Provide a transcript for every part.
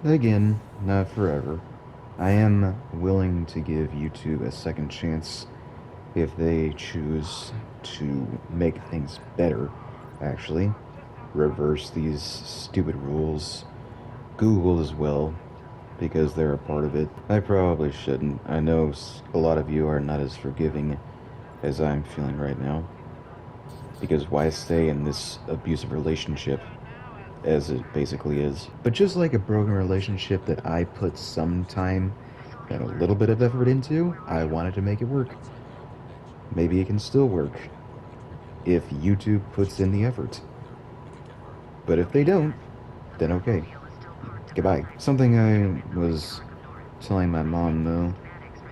Again, not forever. I am willing to give YouTube a second chance if they choose to make things better, actually. Reverse these stupid rules. Google as well, because they're a part of it. I probably shouldn't. I know a lot of you are not as forgiving as I'm feeling right now. Because why stay in this abusive relationship as it basically is? But just like a broken relationship that I put some time and a little bit of effort into, I wanted to make it work. Maybe it can still work if YouTube puts in the effort. But if they don't, then okay. Goodbye. Something I was telling my mom, though,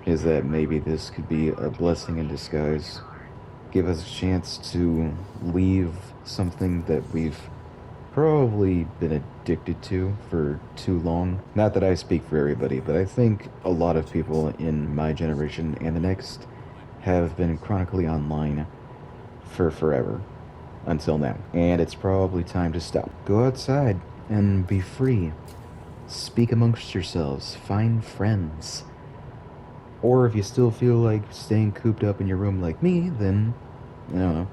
is that maybe this could be a blessing in disguise. Give us a chance to leave something that we've probably been addicted to for too long. Not that I speak for everybody, but I think a lot of people in my generation and the next have been chronically online for forever. Until now. And it's probably time to stop. Go outside and be free. Speak amongst yourselves. Find friends. Or if you still feel like staying cooped up in your room like me, then, I don't know.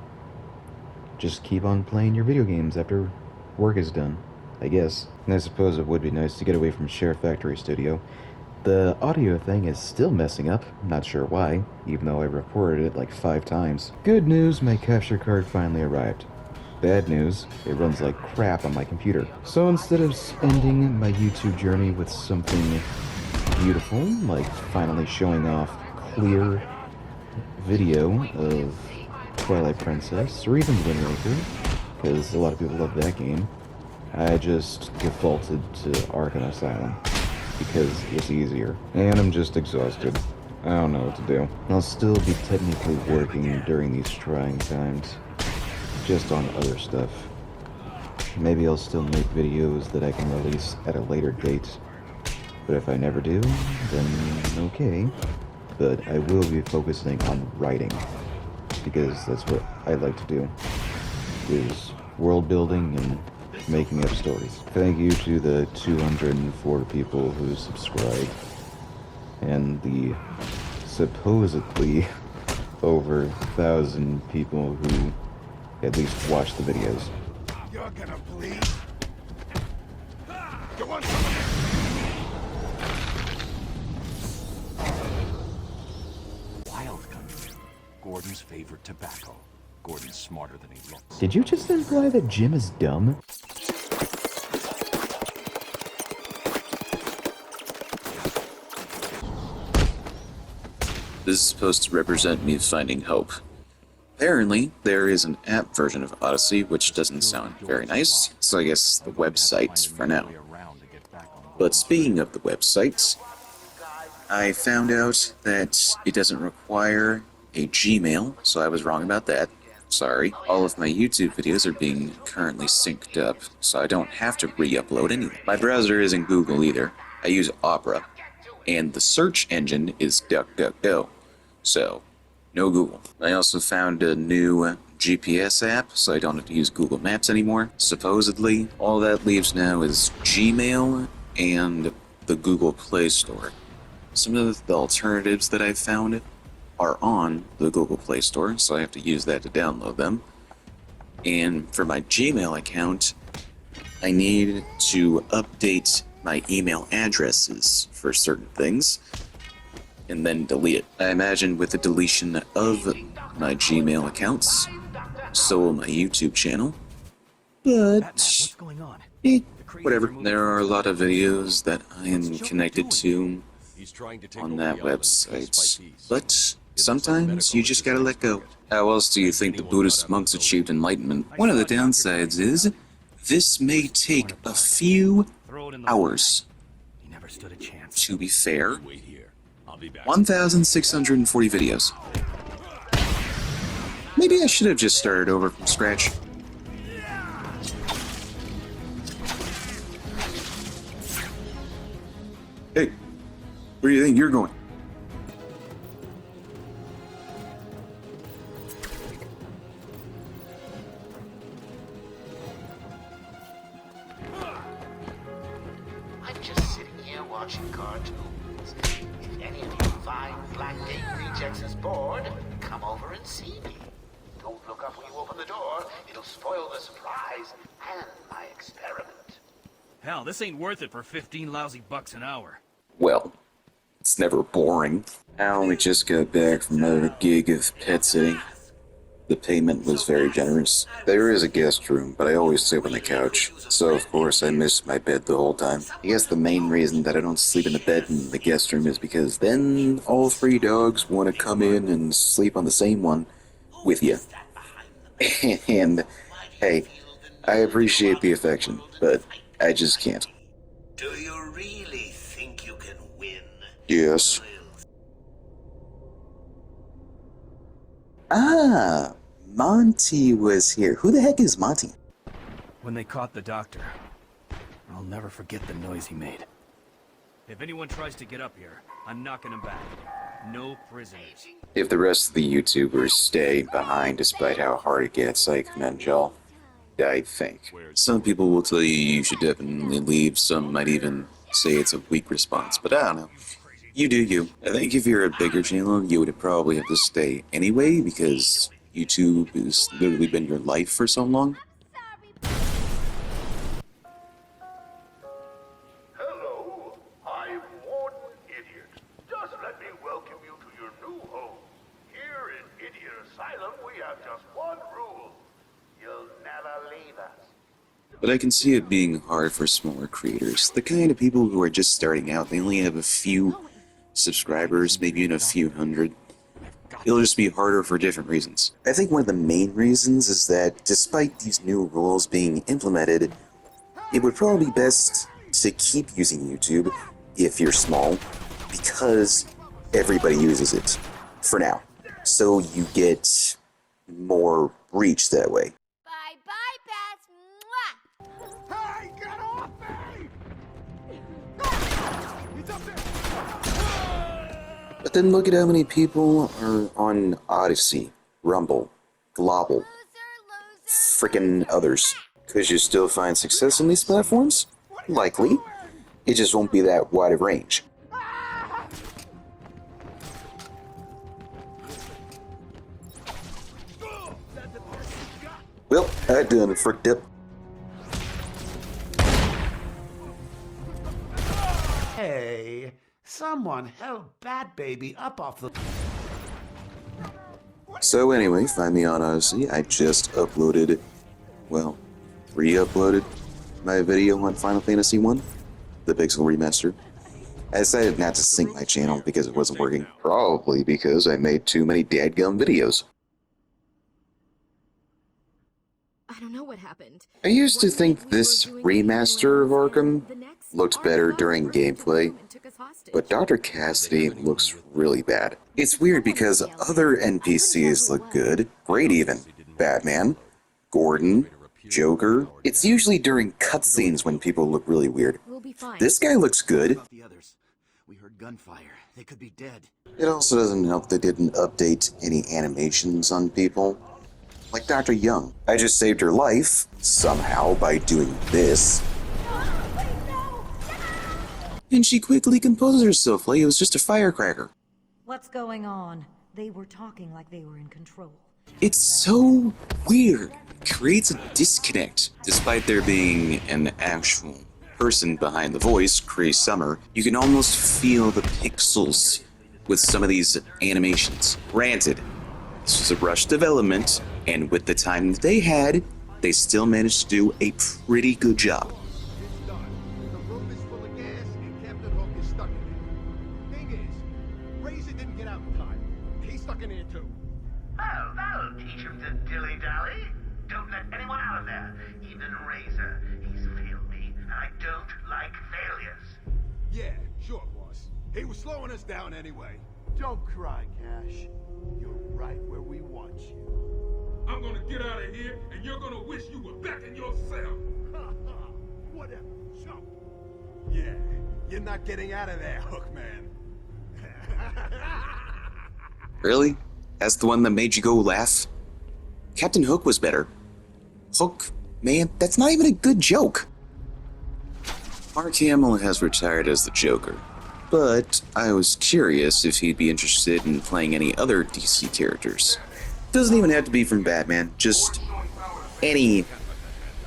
Just keep on playing your video games after work is done, I guess. And I suppose it would be nice to get away from Share Factory Studio. The audio thing is still messing up, not sure why, even though I reported it like 5 times. Good news, my capture card finally arrived. Bad news, it runs like crap on my computer. So instead of ending my YouTube journey with something beautiful, like finally showing off clear video of Twilight Princess, or even Wind Waker, because a lot of people love that game, I just defaulted to Arkham Asylum, because it's easier. And I'm just exhausted. I don't know what to do. I'll still be technically working during these trying times, just on other stuff. Maybe I'll still make videos that I can release at a later date. But if I never do, then okay. But I will be focusing on writing, because that's what I like to do, is world building and making up stories. Thank you to the 204 people who subscribed, and the supposedly over 1,000 people who at least watch the videos. You're gonna bleed. You want some of this? Wild country. Gordon's favorite tobacco. Gordon's smarter than he looks. Did you just imply that Jim is dumb? This is supposed to represent me finding hope. Apparently, there is an app version of Odyssey, which doesn't sound very nice, so I guess the website for now. But speaking of the websites, I found out that it doesn't require a Gmail, so I was wrong about that. Sorry. All of my YouTube videos are being currently synced up, so I don't have to re-upload anything. My browser isn't Google either. I use Opera, and the search engine is DuckDuckGo, so no Google. I also found a new GPS app, so I don't have to use Google Maps anymore. Supposedly, all that leaves now is Gmail and the Google Play Store. Some of the alternatives that I've found are on the Google Play Store, so I have to use that to download them. And for my Gmail account, I need to update my email addresses for certain things, and then delete it. I imagine with the deletion of my Gmail accounts, so will my YouTube channel. But, What's going on? whatever. There are a lot of videos that I am connected to on that website. But sometimes you just gotta let go. How else do you think the Buddhist monks achieved enlightenment? One of the downsides is, this may take a few hours. He never stood a chance. To be fair, Wait here. I'll be back. 1,640 videos. Maybe I should have just started over from scratch. Hey, where do you think you're going? I'm just here watching cartoons. If any of you fine Black Gate rejects is bored, come over and see me. Don't look up when you open the door. It'll spoil the surprise and my experiment. Hell, this ain't worth it for 15 lousy bucks an hour. Well, it's never boring. I only just got back from another gig of pet sitting. The payment was very generous. There is a guest room, but I always sleep on the couch, so of course I miss my bed the whole time. I guess the main reason that I don't sleep in the bed in the guest room is because then all 3 dogs want to come in and sleep on the same one with you. And, hey, I appreciate the affection, but I just can't. Do you really think you can win? Yes. Ah, Monty was here. Who the heck is Monty? When they caught the doctor, I'll never forget the noise he made. If anyone tries to get up here, I'm knocking him back. No prisoners. If the rest of the YouTubers stay behind despite how hard it gets, I commend y'all. I think. Some people will tell you should definitely leave, some might even say it's a weak response, but I don't know. You do you. I think if you're a bigger channel, you would probably have to stay anyway, because YouTube has literally been your life for so long. Hello, I'm Warden Idiot. Just let me welcome you to your new home. Here in Idiot Asylum, we have just one rule. You'll never leave us. But I can see it being hard for smaller creators. The kind of people who are just starting out, they only have a few subscribers, maybe even a few hundred. It'll just be harder for different reasons. I think one of the main reasons is that despite these new rules being implemented, it would probably be best to keep using YouTube if you're small, because everybody uses it for now. So you get more reach that way. Bye-bye, Beth. Mwah! Hey, get off me! He's up there! But then look at how many people are on Odysee, Rumble, Global, frickin' others. Could you still find success on these platforms? Likely. It just won't be that wide of range. Well, I done fricked up. Hey, someone held Bat Baby up off the... So anyway, find me on Odysee. I just uploaded, well, re-uploaded my video on Final Fantasy 1, the Pixel Remaster. I decided not to sync my channel because it wasn't working. Probably because I made too many dadgum videos. I don't know what happened. I used to think this remaster of Arkham looked better during gameplay, but Dr. Cassidy looks really bad. It's weird because other NPCs look good, great even. Batman, Gordon, Joker. It's usually during cutscenes when people look really weird. We'll be fine. This guy looks good. The others. We heard gunfire. They could be dead. It also doesn't help they didn't update any animations on people. Like Dr. Young. I just saved her life, somehow, by doing this. And she quickly composes herself like it was just a firecracker. What's going on? They were talking like they were in control. It's so weird. It creates a disconnect. Despite there being an actual person behind the voice, Chris Summer, you can almost feel the pixels with some of these animations. Granted, this was a rush development, and with the time that they had, they still managed to do a pretty good job. It's done. The room is full of gas and Captain Hook is stuck in it. Thing is, Razor didn't get out in time. He's stuck in here too. Oh, that'll teach him to dilly-dally. Don't let anyone out of there. Even Razor. He's failed me, and I don't like failures. Yeah, sure, boss. He was slowing us down anyway. Don't cry, Cash. You're right where we want you. I'm gonna get out of here, and you're gonna wish you were back in your cell. Whatever, jump. Yeah, you're not getting out of there, Hookman. Really? That's the one that made you go laugh? Captain Hook was better. Hook, man, that's not even a good joke. Mark Hamill has retired as the Joker, but I was curious if he'd be interested in playing any other DC characters. Doesn't even have to be from Batman, just any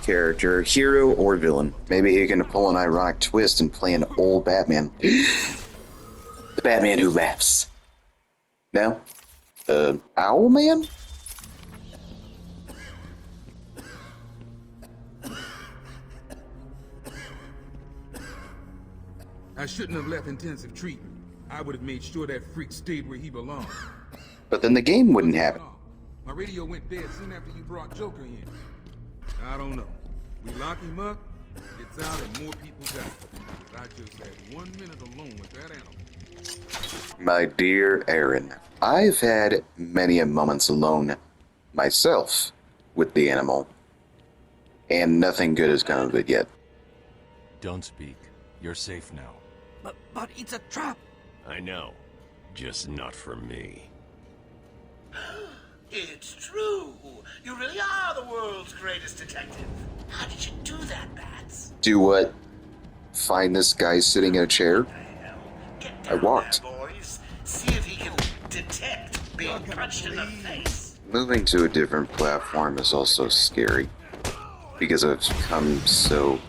character, hero or villain. Maybe he can pull an ironic twist and play an old Batman. The Batman who laughs. No? Owlman? I shouldn't have left intensive treatment. I would have made sure that freak stayed where he belonged. But then the game wouldn't happen. My radio went dead soon after you brought Joker in. I don't know. We lock him up, gets out, and more people die. I just had 1 minute alone with that animal. My dear Aaron, I've had many a moments alone myself with the animal, and nothing good has come of it yet. Don't speak. You're safe now. But it's a trap. I know. Just not for me. It's true. You really are the world's greatest detective. How did you do that, Bats? Do what? Find this guy sitting in a chair? Get I down walked. there, boys. See if he can detect being punched in the face. Moving to a different platform is also scary, because I've become so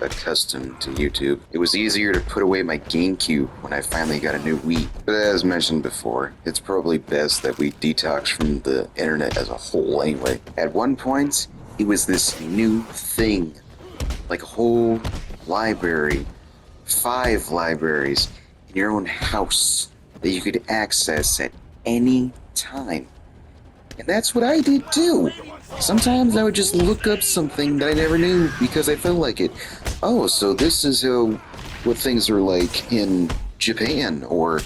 accustomed to YouTube. It was easier to put away my GameCube when I finally got a new Wii. But as mentioned before, it's probably best that we detox from the internet as a whole anyway. At one point, it was this new thing, like a whole library, 5 libraries in your own house that you could access at any time. And that's what I did too. Sometimes I would just look up something that I never knew because I felt like it. Oh, so this is what things are like in Japan, or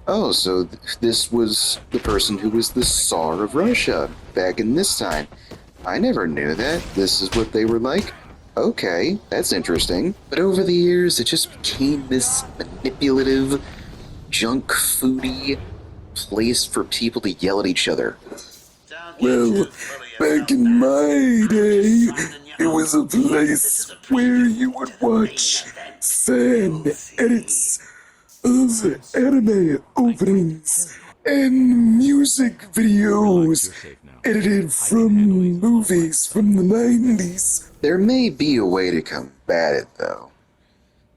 oh, so this was the person who was the Tsar of Russia back in this time. I never knew that. This is what they were like. Okay, that's interesting. But over the years, it just became this manipulative, junk foodie place for people to yell at each other. Well, back in my day, it was a place where you would watch fan edits of anime openings and music videos edited from movies from the 90s. There may be a way to combat it, though.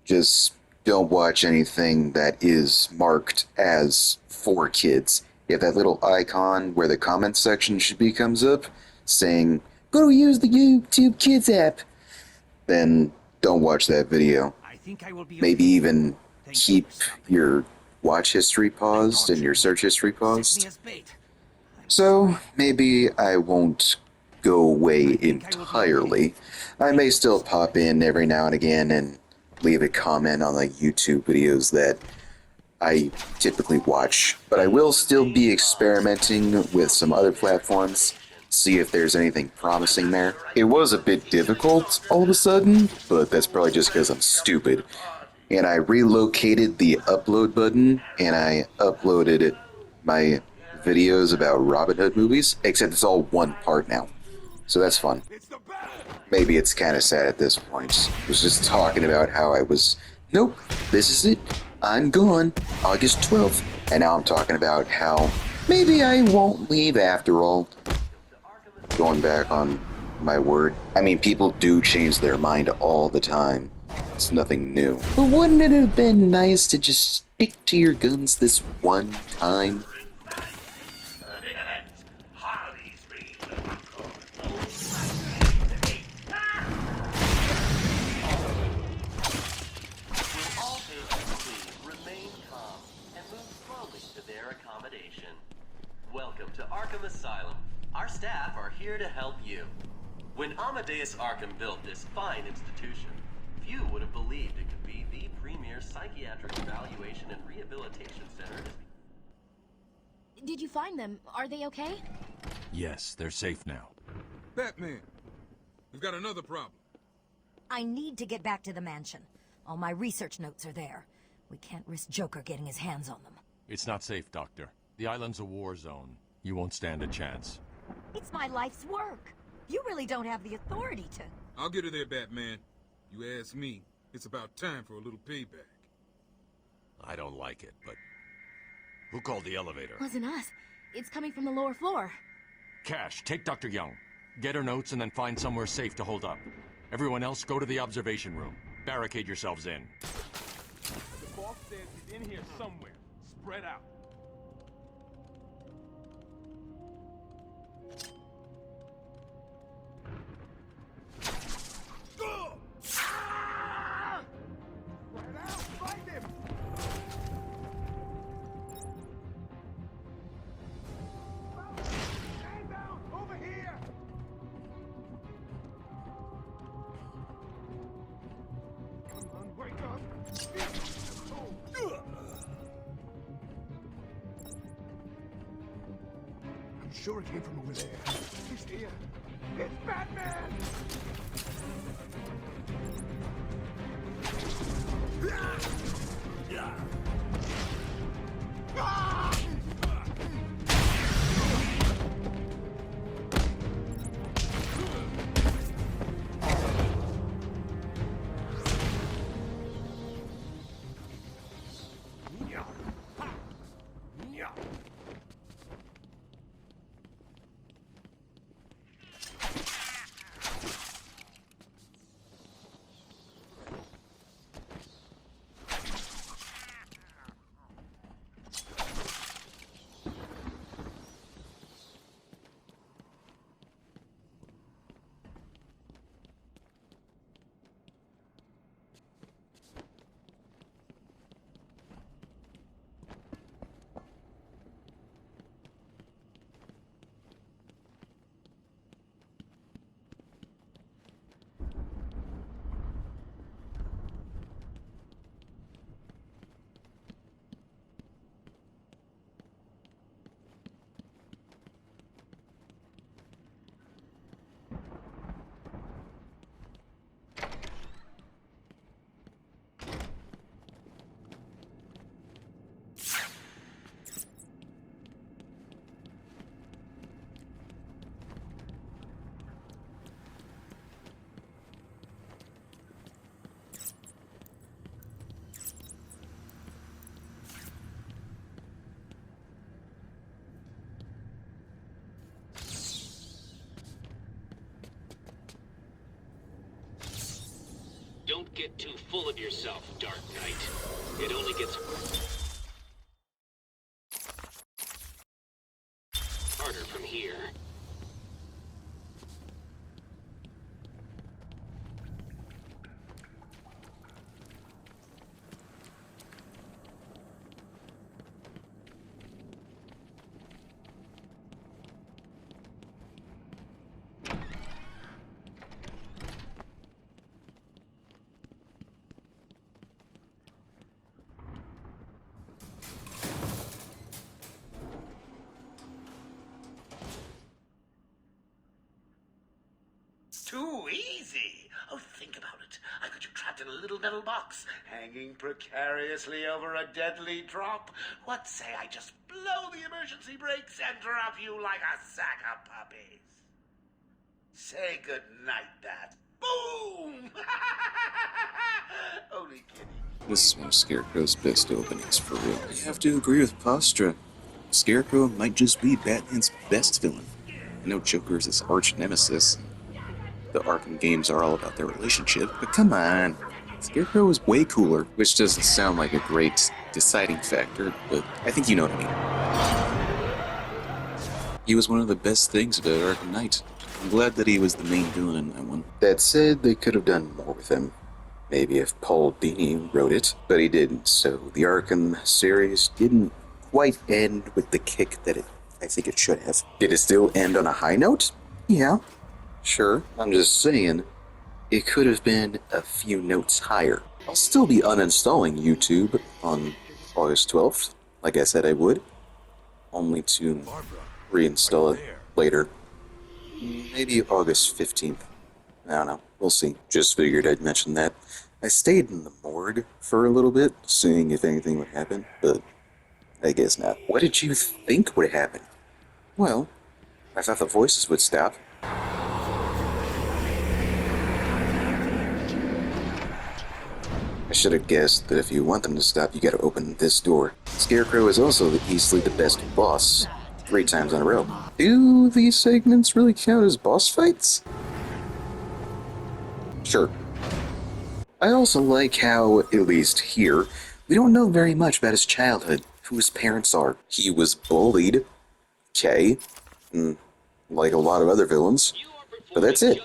Just don't watch anything that is marked as for kids. If that little icon where the comments section should be comes up, saying, go use the YouTube Kids app, then don't watch that video. Maybe even keep your watch history paused and your search history paused. So, maybe I won't go away entirely. I may still pop in every now and again and leave a comment on the YouTube videos that I typically watch, but I will still be experimenting with some other platforms, see if there's anything promising there. It was a bit difficult all of a sudden, but that's probably just because I'm stupid. And I relocated the upload button, and I uploaded my videos about Robin Hood movies, except it's all one part now. So that's fun. Maybe it's kind of sad at this point. I was just talking about how I was, nope, this is it. I'm gone, August 12th, and now I'm talking about how maybe I won't leave after all. Going back on my word. I mean, people do change their mind all the time. It's nothing new. But wouldn't it have been nice to just stick to your guns this one time? Welcome to Arkham Asylum. Our staff are here to help you. When Amadeus Arkham built this fine institution, few would have believed it could be the premier psychiatric evaluation and rehabilitation center. Did you find them? Are they okay? Yes, they're safe now. Batman, we've got another problem. I need to get back to the mansion. All my research notes are there. We can't risk Joker getting his hands on them. It's not safe, Doctor. The island's a war zone. You won't stand a chance. It's my life's work. You really don't have the authority to... I'll get her there, Batman. You ask me. It's about time for a little payback. I don't like it, but... Who called the elevator? Wasn't us. It's coming from the lower floor. Cash, take Dr. Young. Get her notes and then find somewhere safe to hold up. Everyone else, go to the observation room. Barricade yourselves in. The boss says he's in here somewhere. Spread out. I'm sure it came from over there. He's here. It's Batman! Don't get too full of yourself, Dark Knight. It only gets harder from here. Too easy. Oh, think about it. I got you trapped in a little metal box, hanging precariously over a deadly drop. What say I just blow the emergency brakes and drop you like a sack of puppies? Say goodnight, Bat. Boom! Only kidding. This is one of Scarecrow's best openings, for real. I have to agree with Postra. Scarecrow might just be Batman's best villain. I know Joker's his arch nemesis. The Arkham games are all about their relationship, but come on. Scarecrow is way cooler, which doesn't sound like a great deciding factor, but I think you know what I mean. He was one of the best things about Arkham Knight. I'm glad that he was the main villain in that one. That said, they could have done more with him. Maybe if Paul Dini wrote it, but he didn't, so the Arkham series didn't quite end with the kick that I think it should have. Did it still end on a high note? Yeah. Sure, I'm just saying, it could have been a few notes higher. I'll still be uninstalling YouTube on August 12th, like I said I would, only to reinstall it later. Maybe August 15th. I don't know, we'll see. Just figured I'd mention that. I stayed in the morgue for a little bit, seeing if anything would happen, but I guess not. What did you think would happen? Well, I thought the voices would stop. I should have guessed that if you want them to stop, you gotta open this door. Scarecrow is also easily the best boss. 3 times in a row. Do these segments really count as boss fights? Sure. I also like how, at least here, we don't know very much about his childhood, who his parents are. He was bullied. Okay. Like a lot of other villains. But that's it.